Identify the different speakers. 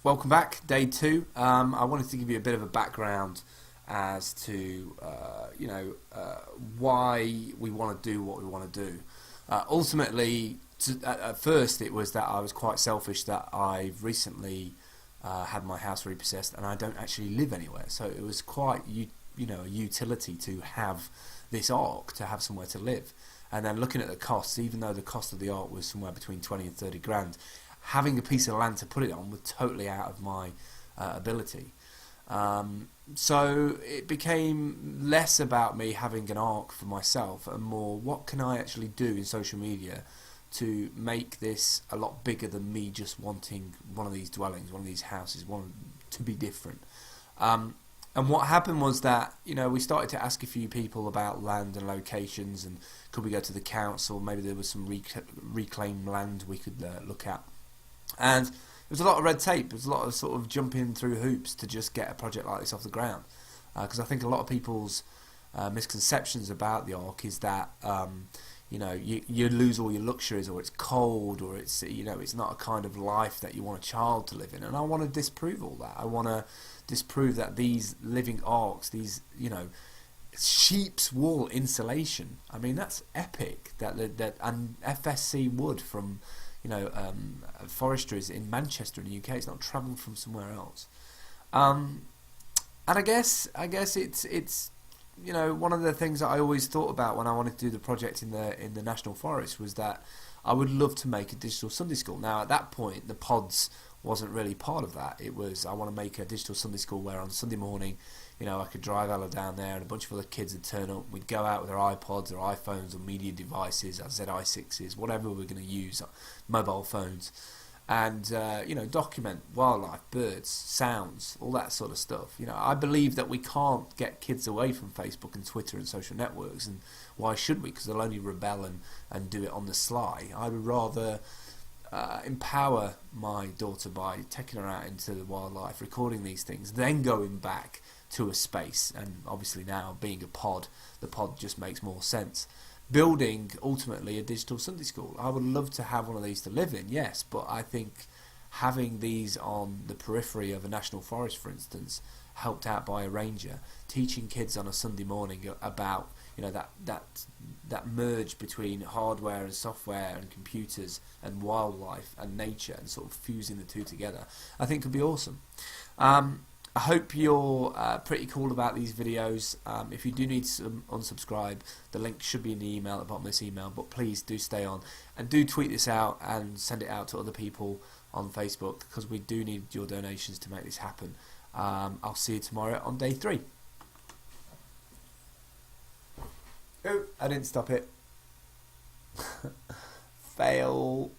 Speaker 1: Welcome back, day two. I wanted to give you a bit of a background as to why we want to do what we want to do. Ultimately, at first it was that I was quite selfish that I've recently had my house repossessed and I don't actually live anywhere, so it was quite a utility to have this ark, to have somewhere to live. And then looking at the costs, even though the cost of the ark was somewhere between 20 and 30 grand, having a piece of land to put it on was totally out of my ability. So it became less about me having an ark for myself and more, what can I actually do in social media to make this a lot bigger than me just wanting one of these dwellings, one of these houses, one to be different. And what happened was that, we started to ask a few people about land and locations, and could we go to the council, maybe there was some reclaimed land we could look at. And there was a lot of red tape, there was a lot of sort of jumping through hoops to just get a project like this off the ground. Because I think a lot of people's misconceptions about the ark is that you lose all your luxuries, or it's cold, or it's it's not a kind of life that you want a child to live in. And I want to disprove all that. I want to disprove that these living arks, these sheep's wool insulation, I mean, that's epic. That and FSC wood from forestries in Manchester in the UK, it's not travelled from somewhere else. And I guess it's one of the things that I always thought about when I wanted to do the project in the National Forest was that I would love to make a digital Sunday school. Now at that point the pods wasn't really part of that. It was, I want to make a digital Sunday school where on Sunday morning I could drive Ella down there and a bunch of other kids would turn up. We'd go out with our iPods or iPhones or media devices, our ZI6s, whatever we're going to use, mobile phones, and document wildlife, birds, sounds, all that sort of stuff. I believe that we can't get kids away from Facebook and Twitter and social networks, and why should we? Because they'll only rebel and do it on the sly. I would rather empower my daughter by taking her out into the wildlife, recording these things, then going back to a space. And obviously now, being a pod, the pod just makes more sense. Building ultimately a digital Sunday school. I would love to have one of these to live in, yes, but I think having these on the periphery of a national forest, for instance, helped out by a ranger, teaching kids on a Sunday morning about that merge between hardware and software and computers and wildlife and nature, and sort of fusing the two together, I think could be awesome. I hope you're pretty cool about these videos. If you do need to unsubscribe, the link should be in the email at the bottom of this email, but please do stay on and do tweet this out and send it out to other people on Facebook, because we do need your donations to make this happen. I'll see you tomorrow on day 3. Oh, I didn't stop it. Fail.